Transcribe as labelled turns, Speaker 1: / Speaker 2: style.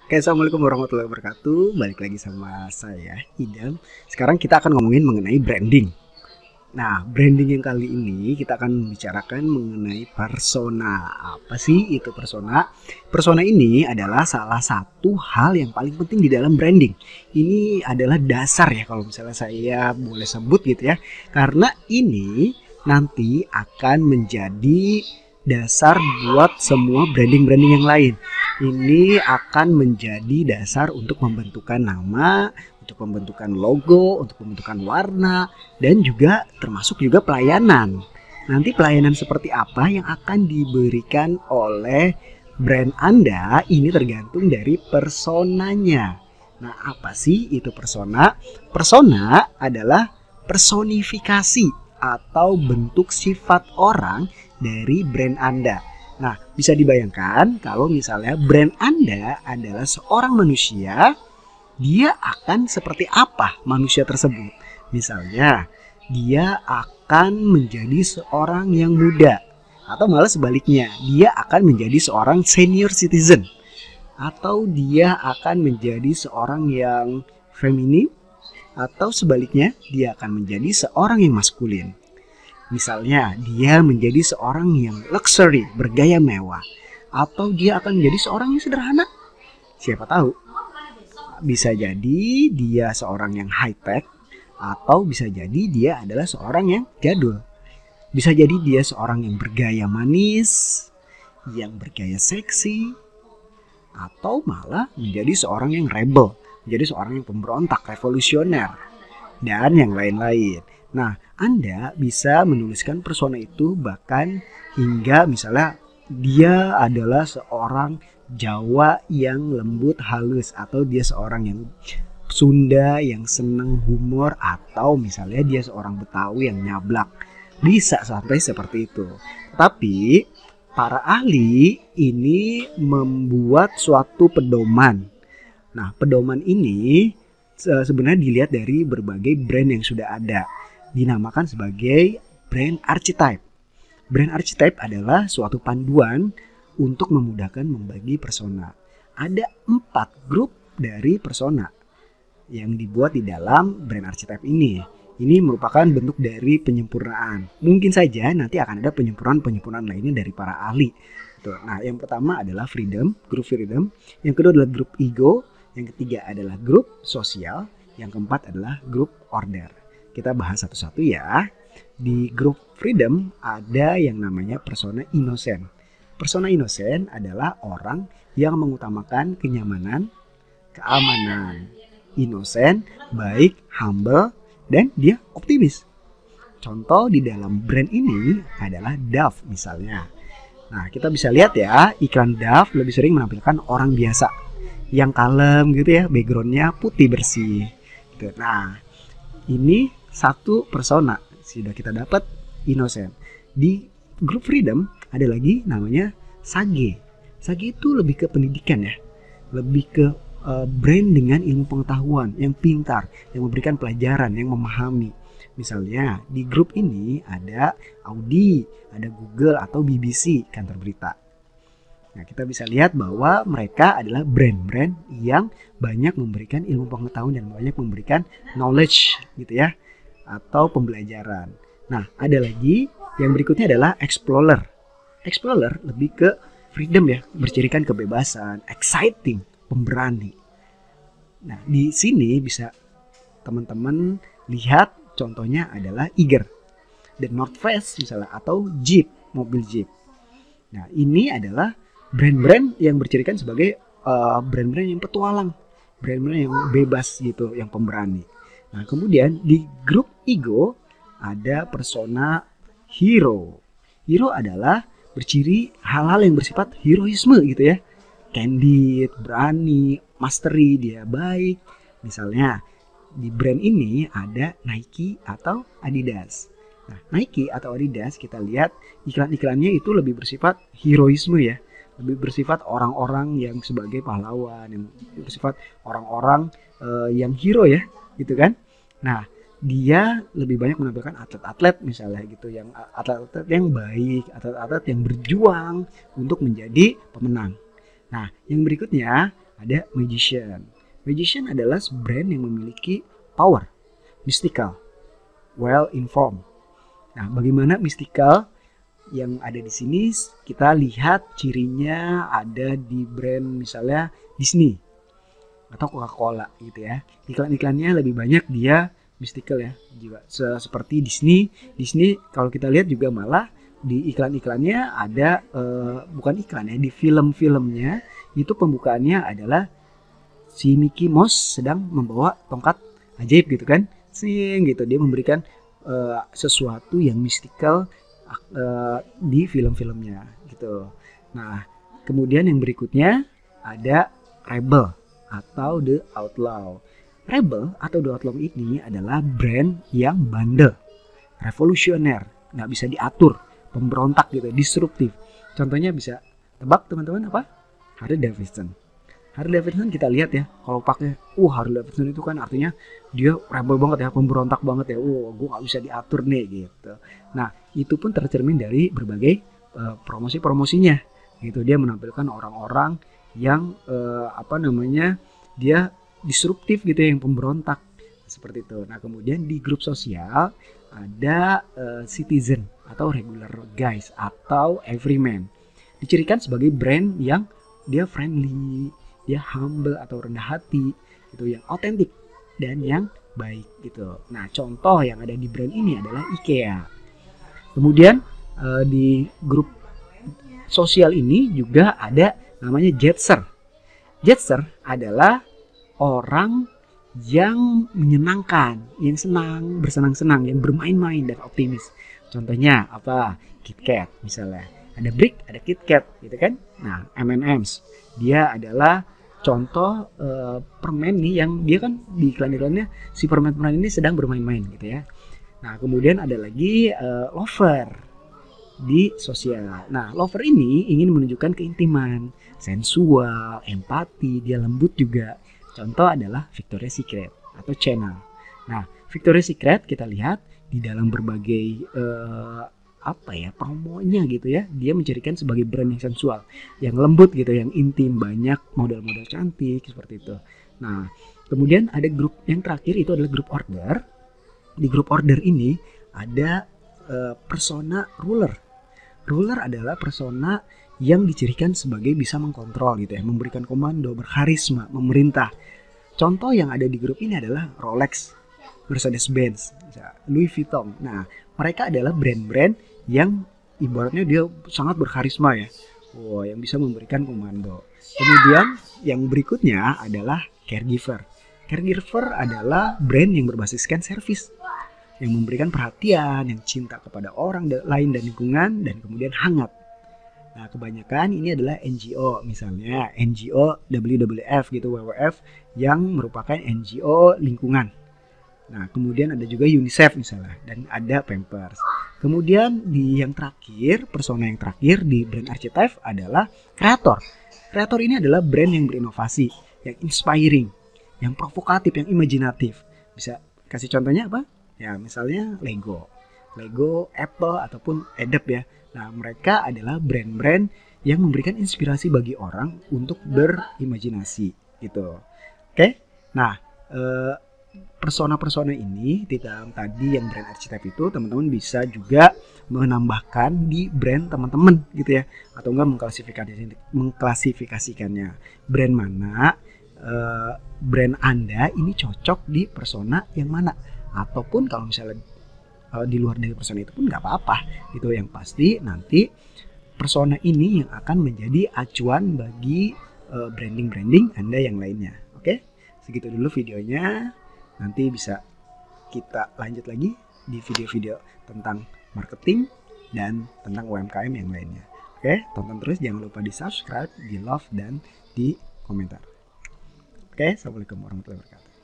Speaker 1: Oke, assalamualaikum warahmatullahi wabarakatuh. Balik lagi sama saya, Idam. Sekarang kita akan ngomongin mengenai branding. Nah, branding yang kali ini kita akan membicarakan mengenai persona. Apa sih itu persona? Persona ini adalah salah satu hal yang paling penting di dalam branding. Ini adalah dasar ya kalau misalnya saya boleh sebut gitu ya. Karena ini nanti akan menjadi dasar buat semua branding-branding yang lain. Ini akan menjadi dasar untuk pembentukan nama, untuk pembentukan logo, untuk pembentukan warna, dan juga termasuk juga pelayanan. Nanti pelayanan seperti apa yang akan diberikan oleh brand Anda ini tergantung dari personanya. Nah, apa sih itu persona? Persona adalah personifikasi atau bentuk sifat orang dari brand Anda. Nah, bisa dibayangkan kalau misalnya brand Anda adalah seorang manusia, dia akan seperti apa manusia tersebut? Misalnya, dia akan menjadi seorang yang muda, atau malah sebaliknya, dia akan menjadi seorang senior citizen, atau dia akan menjadi seorang yang feminim, atau sebaliknya, dia akan menjadi seorang yang maskulin. Misalnya, dia menjadi seorang yang luxury, bergaya mewah, atau dia akan menjadi seorang yang sederhana. Siapa tahu, bisa jadi dia seorang yang high tech, atau bisa jadi dia adalah seorang yang jadul. Bisa jadi dia seorang yang bergaya manis, yang bergaya seksi, atau malah menjadi seorang yang rebel, menjadi seorang yang pemberontak, revolusioner, dan yang lain-lain. Nah, Anda bisa menuliskan persona itu bahkan hingga misalnya dia adalah seorang Jawa yang lembut halus, atau dia seorang yang Sunda yang senang humor, atau misalnya dia seorang Betawi yang nyablak. Bisa sampai seperti itu. Tapi para ahli ini membuat suatu pedoman. Nah, pedoman ini sebenarnya dilihat dari berbagai brand yang sudah ada. Dinamakan sebagai brand archetype. Brand archetype adalah suatu panduan untuk memudahkan membagi persona. Ada 4 grup dari persona yang dibuat di dalam brand archetype ini. Ini merupakan bentuk dari penyempurnaan. Mungkin saja nanti akan ada penyempurnaan lainnya dari para ahli. Nah, yang pertama adalah freedom, grup freedom. Yang kedua adalah grup ego. Yang ketiga adalah grup sosial. Yang keempat adalah grup order. Kita bahas satu-satu ya. Di grup freedom ada yang namanya persona innocent. Persona innocent adalah orang yang mengutamakan kenyamanan, keamanan. Innocent, baik, humble, dan dia optimis. Contoh di dalam brand ini adalah Dove misalnya. Nah, kita bisa lihat ya, iklan Dove lebih sering menampilkan orang biasa yang kalem gitu ya, backgroundnya putih bersih. Nah, ini satu persona sudah kita dapat innocent. Di grup freedom ada lagi namanya Sage. Sage itu lebih ke pendidikan ya, lebih ke brand dengan ilmu pengetahuan yang pintar, yang memberikan pelajaran, yang memahami. Misalnya di grup ini ada Audi, ada Google atau BBC, kantor berita. Nah, kita bisa lihat bahwa mereka adalah brand-brand yang banyak memberikan ilmu pengetahuan dan banyak memberikan knowledge gitu ya, atau pembelajaran. Nah, ada lagi yang berikutnya adalah Explorer. Explorer lebih ke freedom ya, bercirikan kebebasan, exciting, pemberani. Nah, di sini bisa teman-teman lihat contohnya adalah Iger, The North Face misalnya, atau Jeep, mobil Jeep. Nah, ini adalah brand-brand yang bercirikan sebagai brand-brand yang petualang, brand-brand yang bebas gitu, yang pemberani. Nah, kemudian di grup ego ada persona hero. Hero adalah berciri hal-hal yang bersifat heroisme gitu ya. Candid, berani, mastery, dia baik. Misalnya di brand ini ada Nike atau Adidas. Nah, Nike atau Adidas kita lihat iklan-iklannya itu lebih bersifat heroisme ya. Lebih bersifat orang-orang yang sebagai pahlawan, yang bersifat orang-orang yang hero ya, gitu kan. Nah, dia lebih banyak menampilkan atlet-atlet misalnya gitu, yang atlet-atlet yang baik, atlet-atlet yang berjuang untuk menjadi pemenang. Nah, yang berikutnya ada magician. Magician adalah brand yang memiliki power, mystical, well informed. Nah, bagaimana mystical yang ada di sini? Kita lihat cirinya ada di brand misalnya Disney atau Coca-Cola gitu ya. Iklan-iklannya lebih banyak dia mystical ya, juga seperti Disney. Disney kalau kita lihat juga malah di iklan-iklannya ada bukan iklan ya, di film-filmnya itu pembukaannya adalah si Mickey Mouse sedang membawa tongkat ajaib gitu kan, sing gitu, dia memberikan sesuatu yang mystical di film-filmnya gitu. Nah, kemudian yang berikutnya ada Rebel atau The Outlaw. Rebel atau The Outlaw ini adalah brand yang bandel, revolusioner, nggak bisa diatur, pemberontak gitu, disruptif. Contohnya bisa tebak teman-teman apa? Harley Davidson. Harley Davidson kita lihat ya, kalau pakai, Harley Davidson itu kan artinya dia rebel banget ya, pemberontak banget ya, gue nggak bisa diatur nih gitu. Nah, itu pun tercermin dari berbagai promosi-promosinya gitu. Dia menampilkan orang-orang yang dia disruptif gitu, yang pemberontak seperti itu. Nah, kemudian di grup sosial ada citizen atau regular guys atau everyman. Dicirikan sebagai brand yang dia friendly, dia humble atau rendah hati gitu, yang otentik dan yang baik gitu. Nah, contoh yang ada di brand ini adalah IKEA. Kemudian di grup sosial ini juga ada namanya Jetser. Jetser adalah orang yang menyenangkan, yang senang, bersenang-senang, yang bermain-main dan optimis. Contohnya apa? KitKat misalnya. Ada Brick, ada KitKat gitu kan. Nah, M&M's dia adalah contoh permen nih yang dia kan di iklan-iklannya si permen-permen ini sedang bermain-main gitu ya. Nah, kemudian ada lagi Lover di sosial. Nah, Lover ini ingin menunjukkan keintiman, sensual, empati, dia lembut juga. Contoh adalah Victoria's Secret atau Chanel. Nah, Victoria's Secret kita lihat di dalam berbagai promonya gitu ya, dia mencirikan sebagai brand yang sensual, yang lembut gitu, yang intim, banyak model-model cantik seperti itu. Nah, kemudian ada grup yang terakhir, itu adalah grup order. Di grup order ini ada persona ruler. Ruler adalah persona yang dicirikan sebagai bisa mengkontrol gitu ya, memberikan komando, berkarisma, memerintah. Contoh yang ada di grup ini adalah Rolex, Mercedes-Benz, Louis Vuitton. Nah, mereka adalah brand-brand yang ibaratnya dia sangat berkarisma ya. Yang bisa memberikan komando. Kemudian yang berikutnya adalah caregiver. Caregiver adalah brand yang berbasiskan service, yang memberikan perhatian, yang cinta kepada orang lain dan lingkungan, dan kemudian hangat. Nah, kebanyakan ini adalah NGO, misalnya NGO WWF gitu, WWF yang merupakan NGO lingkungan. Nah, kemudian ada juga UNICEF misalnya, dan ada Pampers. Kemudian di yang terakhir, persona yang terakhir di brand Archetype adalah kreator. Kreator ini adalah brand yang berinovasi, yang inspiring, yang provokatif, yang imajinatif. Bisa kasih contohnya apa? Ya, misalnya Lego, Apple ataupun Adobe ya. Nah, mereka adalah brand-brand yang memberikan inspirasi bagi orang untuk berimajinasi gitu. Oke? Nah, persona-persona ini di dalam tadi yang brand Archetype itu, teman-teman bisa juga menambahkan di brand teman-teman gitu ya, atau enggak mengklasifikasikannya. Brand mana brand Anda ini cocok di persona yang mana, ataupun kalau misalnya di luar dari persona itu pun nggak apa-apa gitu. Yang pasti nanti persona ini yang akan menjadi acuan bagi branding Anda yang lainnya. Oke, segitu dulu videonya. Nanti bisa kita lanjut lagi di video-video tentang marketing dan tentang UMKM yang lainnya. Oke, tonton terus, jangan lupa di subscribe, di love, dan di komentar. Oke, assalamualaikum warahmatullahi wabarakatuh.